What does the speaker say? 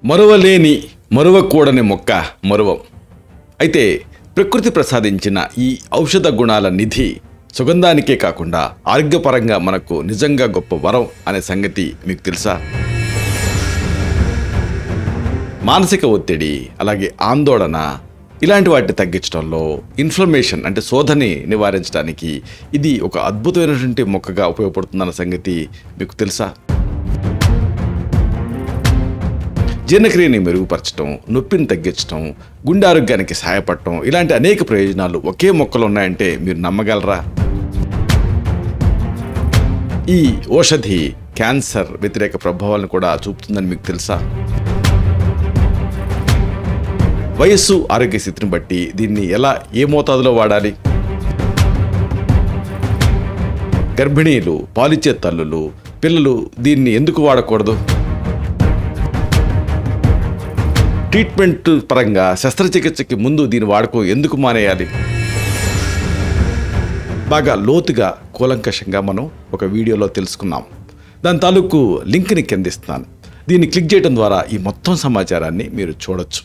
మరువలేని మరువకూడని మొక్క మరువం. అయితే ప్రకృతి ప్రసాదించిన ఈ ఔషధ గుణాల నిధి సుగంధానికే కాకుండా ఆరోగ్యపరంగా మనకు నిజంగా గొప్ప వరం అనే సంగతి మీకు తెలుసా? మానసిక ఒత్తిడి, అలాగే ఆందోళన ఇలాంటి వాటిని తగ్గించడంలో, ఇన్ఫ్లమేషన్ అంటే శోధని నివారించడానికి ఇది ఒక అద్భుతమైనటువంటి మొక్కగా ఉపయోగపడుతుందన్న సంగతి మీకు తెలుసా? జీర్ణక్రియని మెరుగుపరచడం, నొప్పిని తగ్గించడం, గుండె ఆరోగ్యానికి సహాయపడటం ఇలాంటి అనేక ప్రయోజనాలు ఒకే మొక్కలో ఉన్నాయంటే మీరు నమ్మగలరా? ఈ ఔషధి క్యాన్సర్ వ్యతిరేక ప్రభావాలను కూడా చూపుతుందని మీకు తెలుసా? వయస్సు, ఆరోగ్య స్థితిని బట్టి దీన్ని ఎలా, ఏ మోతాదులో వాడాలి? గర్భిణీలు, పాలిచ్చే తల్లులు, పిల్లలు దీన్ని ఎందుకు వాడకూడదు? ట్రీట్మెంట్ పరంగా శస్త్రచికిత్సకి ముందు దీని వాడకం ఎందుకు మానేయాలి? బాగా లోతుగా, కూలంకషంగా మనం ఒక వీడియోలో తెలుసుకున్నాం. దాని తాలూకు లింక్ని కింద ఇస్తున్నాను. దీన్ని క్లిక్ చేయడం ద్వారా ఈ మొత్తం సమాచారాన్ని మీరు చూడొచ్చు.